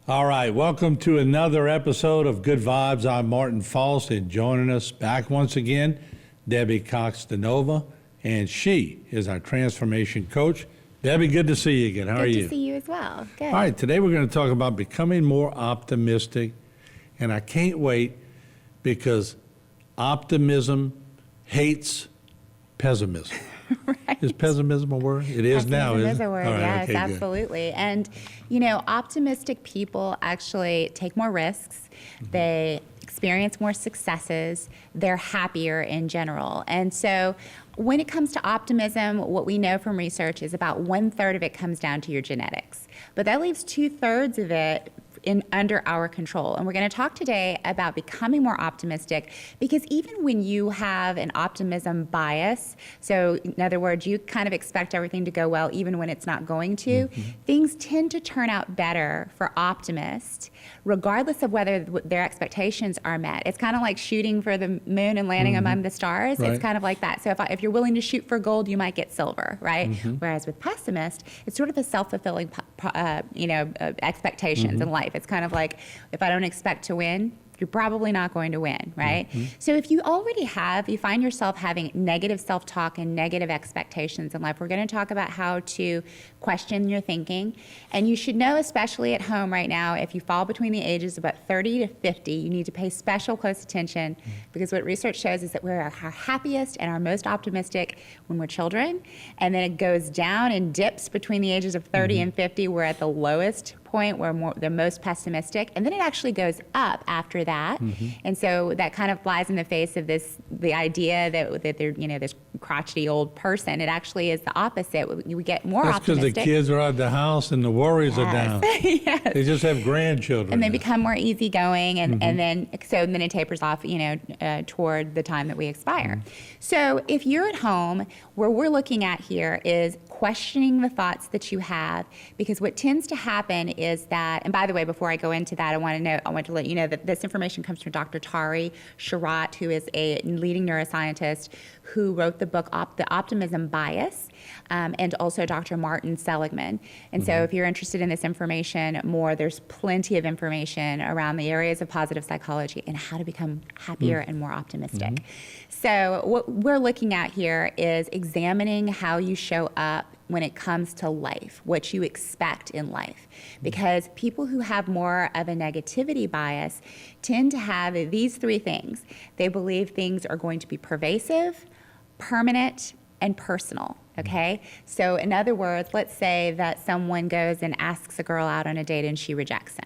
All right, welcome to another episode of Good Vibes. I'm Martin Faust, and joining us back once again, Debbie Cox-DeNova, and she is our transformation coach. Debbie, good to see you again. How are you? Good to see you as well. Good. All right, today we're going to talk about becoming more optimistic, and I can't wait because optimism hates pessimism. Right. Is pessimism a word? It is now, isn't it? Pessimism is a word, All right, yes, okay, absolutely. And, you know, optimistic people actually take more risks. They experience more successes. They're happier in general. And so when it comes to optimism, what we know from research is about 1/3 of it comes down to your genetics. But that leaves 2/3 of it under our control. And we're going to talk today about becoming more optimistic, because even when you have an optimism bias, so in other words, you kind of expect everything to go well even when it's not going to, things tend to turn out better for optimists, regardless of whether their expectations are met. It's kind of like shooting for the moon and landing among the stars. Right. It's kind of like that. So if you're willing to shoot for gold, you might get silver, right? Whereas with pessimists, it's sort of a self-fulfilling expectations in life. It's kind of like, if I don't expect to win, you're probably not going to win, right? So if you find yourself having negative self-talk and negative expectations in life, we're going to talk about how to question your thinking. And you should know, especially at home right now, if you fall between the ages of about 30 to 50, you need to pay special close attention, because what research shows is that we're our happiest and our most optimistic when we're children. And then it goes down and dips between the ages of 30 and 50. We're at the lowest point where they're most pessimistic, and then it actually goes up after that. And so that kind of flies in the face of the idea that they're, this crotchety old person. It actually is the opposite. We get more That's optimistic. because the kids are out of the house and the worries are down. Yes. They just have grandchildren. And they become more easygoing, and then it tapers off, toward the time that we expire. So if you're at home, where we're looking at here is questioning the thoughts that you have, because what tends to happen is that, and by the way, before I go into that, I want to let you know that this information comes from Dr. Tari Sharot, who is a leading neuroscientist who wrote the book The Optimism Bias, and also Dr. Martin Seligman. And so if you're interested in this information more, there's plenty of information around the areas of positive psychology and how to become happier and more optimistic. So what we're looking at here is examining how you show up when it comes to life, what you expect in life. Because people who have more of a negativity bias tend to have these three things. They believe things are going to be pervasive, permanent, and personal, okay? So in other words, let's say that someone goes and asks a girl out on a date and she rejects him.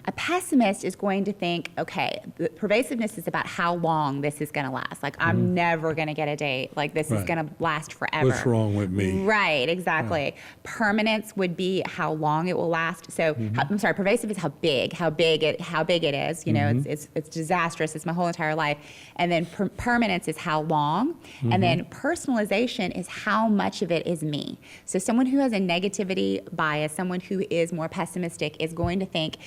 A pessimist is going to think, okay, the pervasiveness is about how long this is gonna last. Like, I'm never gonna get a date. Like, this is gonna last forever. What's wrong with me? Right, exactly. Right. Permanence would be how long it will last. So, pervasive is how big it is. It's disastrous. It's my whole entire life. And then permanence is how long. And then personalization is how much of it is me. So someone who has a negativity bias, someone who is more pessimistic, is going to think,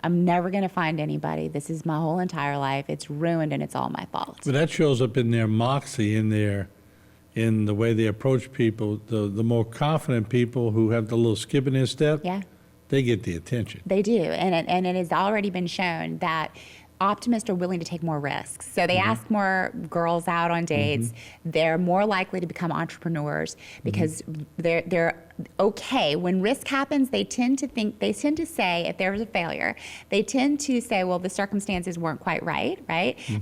I'm never going to find anybody. This is my whole entire life. It's ruined and it's all my fault. But that shows up in their moxie, in the way they approach people. The more confident people who have the little skip in their step, they get the attention. They do. And it has already been shown that optimists are willing to take more risks. So they ask more girls out on dates. They're more likely to become entrepreneurs because they're okay. When risk happens, they tend to say, if there was a failure, they tend to say, well, the circumstances weren't quite right?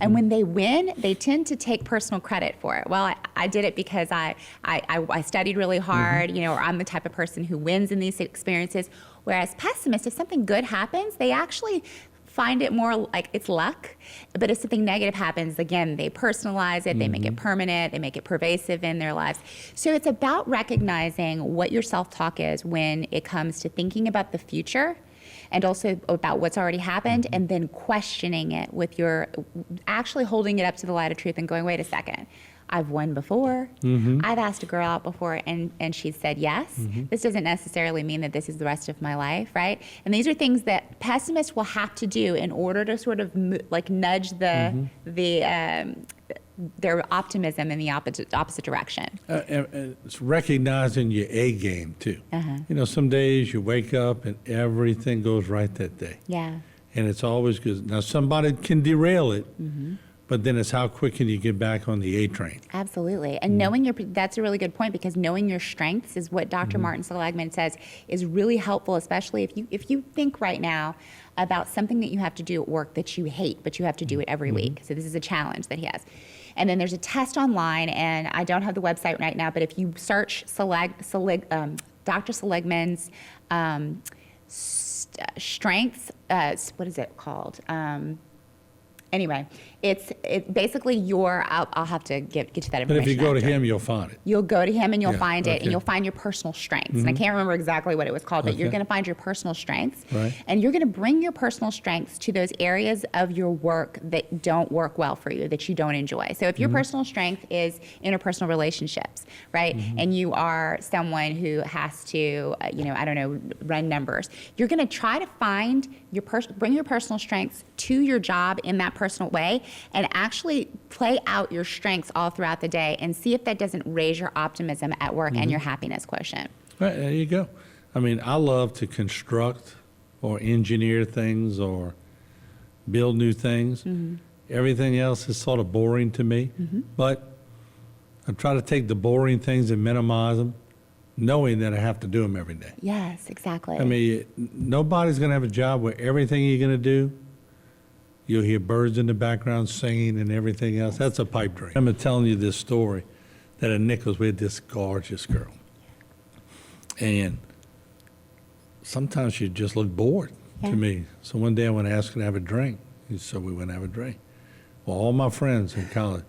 And when they win, they tend to take personal credit for it. Well, I did it because I studied really hard, or I'm the type of person who wins in these experiences. Whereas pessimists, if something good happens, they actually find it more like it's luck. But if something negative happens, again, they personalize it, they make it permanent, they make it pervasive in their lives. So it's about recognizing what your self-talk is when it comes to thinking about the future, and also about what's already happened, and then questioning it with actually holding it up to the light of truth and going, wait a second, I've won before. I've asked a girl out before and she said yes. This doesn't necessarily mean that this is the rest of my life, right? And these are things that pessimists will have to do in order to sort of nudge the their optimism in the opposite direction. And it's recognizing your A game too. You know, some days you wake up and everything goes right that day. Yeah. And it's always good. Now, somebody can derail it, but then it's how quick can you get back on the A train? Absolutely. And knowing that's a really good point, because knowing your strengths is what Dr. Martin Seligman says is really helpful, especially if you think right now about something that you have to do at work that you hate, but you have to do it every week. So this is a challenge that he has. And then there's a test online, and I don't have the website right now, but if you search Dr. Seligman's strengths, what is it called? Anyway, it's basically I'll have to get to that information. But if you go to after. him, you'll find it. You'll go to him and you'll Yeah, find it, okay. and you'll find your personal strengths. And I can't remember exactly what it was called, but you're Okay. going to find your personal strengths. Right. And you're going to bring your personal strengths to those areas of your work that don't work well for you, that you don't enjoy. So if your personal strength is interpersonal relationships, right, and you are someone who has to, run numbers, you're going to try to find bring your personal strengths to your job in that personal way, and actually play out your strengths all throughout the day, and see if that doesn't raise your optimism at work and your happiness quotient. Right, there you go. I mean, I love to construct or engineer things or build new things. Everything else is sort of boring to me, but I try to take the boring things and minimize them, knowing that I have to do them every day. Yes, exactly. I mean, nobody's going to have a job where everything you're going to do, you'll hear birds in the background singing and everything else. That's a pipe dream. I'm telling you this story that at Nichols, we had this gorgeous girl. And sometimes she just looked bored Yeah. to me. So one day I went to ask her to have a drink. So we went to have a drink. Well, all my friends in college,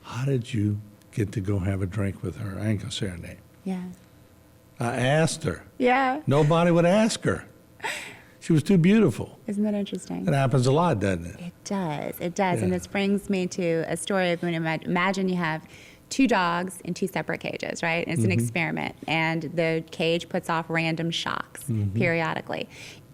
how did you get to go have a drink with her? I ain't going to say her name. Yeah. I asked her. Yeah. Nobody would ask her. She was too beautiful. Isn't that interesting? That happens a lot, doesn't it? It does. It does. Yeah. And this brings me to a story of when imagine you have two dogs in two separate cages, right? It's an experiment, and the cage puts off random shocks periodically.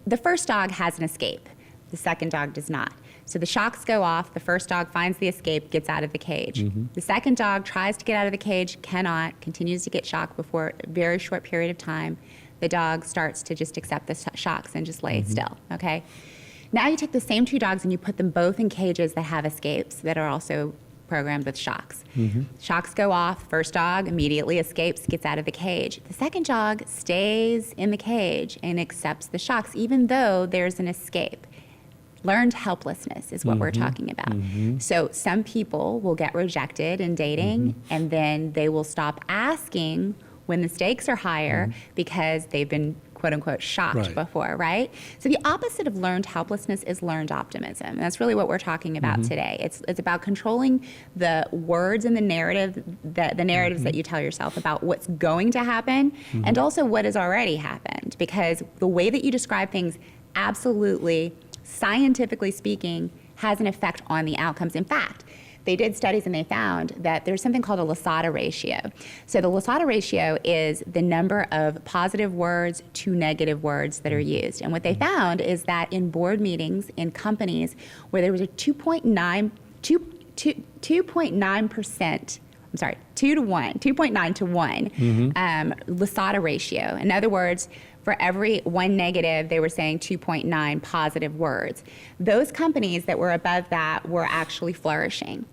The first dog has an escape. The second dog does not. So the shocks go off. The first dog finds the escape, gets out of the cage. The second dog tries to get out of the cage, cannot, continues to get shocked before a very short period of time. The dog starts to just accept the shocks and just lay still, okay? Now you take the same two dogs and you put them both in cages that have escapes that are also programmed with shocks. Shocks go off. First dog immediately escapes, gets out of the cage. The second dog stays in the cage and accepts the shocks, even though there's an escape. Learned helplessness is what we're talking about. So some people will get rejected in dating, and then they will stop asking when the stakes are higher because they've been quote unquote shocked Right. before, right? So the opposite of learned helplessness is learned optimism. And that's really what we're talking about today. It's about controlling the words and the narrative, the narratives that you tell yourself about what's going to happen and also what has already happened. Because the way that you describe things absolutely, scientifically speaking, has an effect on the outcomes. In fact, they did studies and they found that there's something called a Lasada ratio. So the Lasada ratio is the number of positive words to negative words that are used. And what they found is that in board meetings in companies where there was a 2.9% 2.9 to 1 Lasada ratio. In other words, for every one negative, they were saying 2.9 positive words. Those companies that were above that were actually flourishing.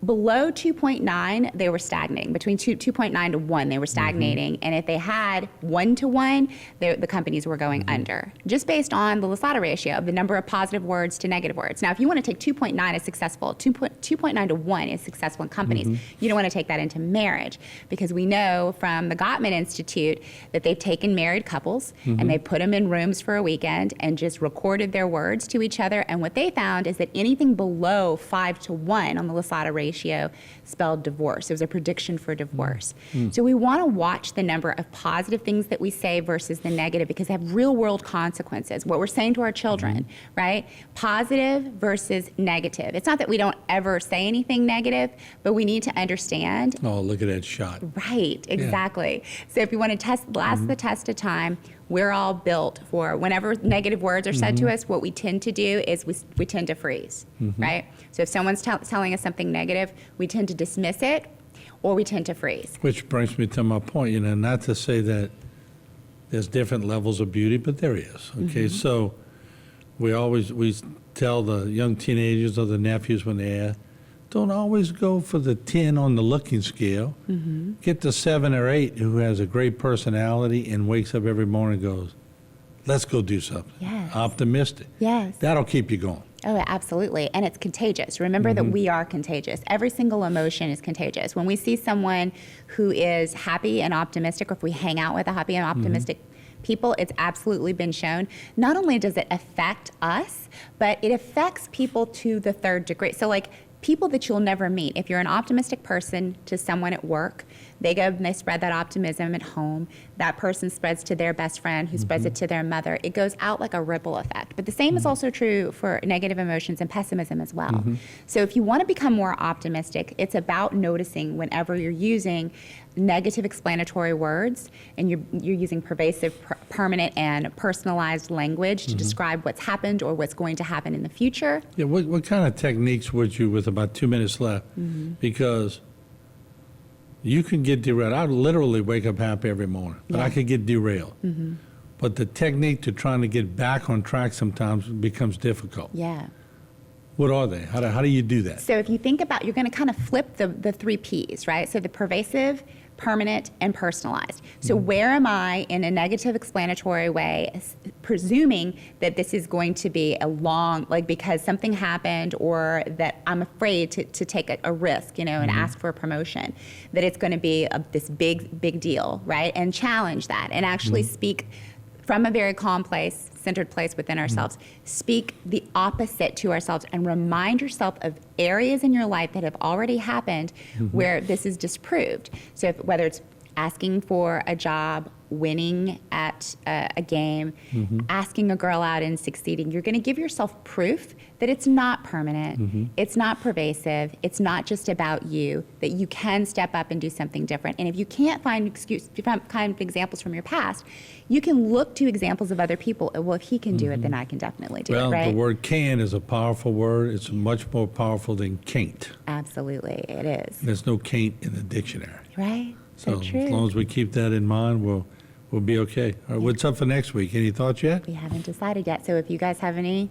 Below 2.9, they were stagnating. Between 2.9 to 1, they were stagnating. And if they had 1 to 1, the companies were going under, just based on the Lasada ratio of the number of positive words to negative words. Now, if you want to take 2.9 as successful, 2.9 to 1 is successful in companies. You don't want to take that into marriage, because we know from the Gottman Institute that they've taken married couples and they put them in rooms for a weekend and just recorded their words to each other. And what they found is that anything below 5 to 1 on the Lasada ratio spelled divorce. It was a prediction for divorce. So we want to watch the number of positive things that we say versus the negative, because they have real world consequences. What we're saying to our children, right? Positive versus negative. It's not that we don't ever say anything negative, but we need to understand. Oh, look at that shot. Right, exactly. So if you want to last the test of time, we're all built for whenever negative words are said to us, what we tend to do is we tend to freeze, right? So if someone's telling us something negative, we tend to dismiss it or we tend to freeze. Which brings me to my point, not to say that there's different levels of beauty, but there is, okay? So we tell the young teenagers or the nephews when they ask, don't always go for the 10 on the looking scale. Get the 7 or 8 who has a great personality and wakes up every morning and goes, let's go do something. Yes. Optimistic. Yes. That'll keep you going. Oh, absolutely. And it's contagious. Remember that we are contagious. Every single emotion is contagious. When we see someone who is happy and optimistic, or if we hang out with a happy and optimistic people, it's absolutely been shown. Not only does it affect us, but it affects people to the 3rd degree. So like people that you'll never meet. If you're an optimistic person to someone at work, they go and they spread that optimism at home. That person spreads to their best friend who spreads it to their mother. It goes out like a ripple effect. But the same is also true for negative emotions and pessimism as well. So if you want to become more optimistic, it's about noticing whenever you're using negative explanatory words and you're using pervasive, permanent, and personalized language to describe what's happened or what's going to happen in the future. Yeah, what kind of techniques would you, with about 2 minutes left, because you can get derailed. I literally wake up happy every morning, but I could get derailed. But the technique to trying to get back on track sometimes becomes difficult. Yeah. What are they? How do you do that? So if you think about, you're going to kind of flip the 3 Ps, right? So the pervasive, permanent, and personalized. So where am I in a negative explanatory way, presuming that this is going to be a long, like because something happened or that I'm afraid to take a risk, and ask for a promotion, that it's going to be this big deal, right? And challenge that and actually speak from a very calm place, centered place within ourselves, speak the opposite to ourselves and remind yourself of areas in your life that have already happened where this is disproved. So whether it's asking for a job, winning at a game, asking a girl out and succeeding, you're going to give yourself proof that it's not permanent, it's not pervasive, it's not just about you, that you can step up and do something different. And if you can't find kind of examples from your past, you can look to examples of other people. Well, if he can do it, then I can definitely do it, right? The word can is a powerful word. It's much more powerful than can't. Absolutely, it is. There's no can't in the dictionary. Right? So true. as long as we keep that in mind, we'll be okay. All right, what's up for next week? Any thoughts yet? We haven't decided yet, so if you guys have any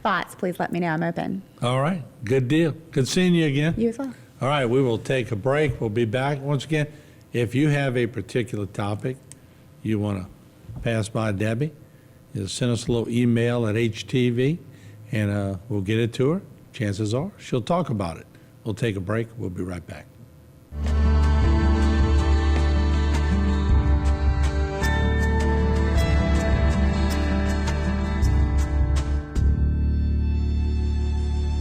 thoughts, please let me know. I'm open. All right, good deal. Good seeing you again. You as well. All right, we will take a break. We'll be back once again. If you have a particular topic you want to pass by Debbie, just send us a little email at HTV, and we'll get it to her. Chances are she'll talk about it. We'll take a break. We'll be right back.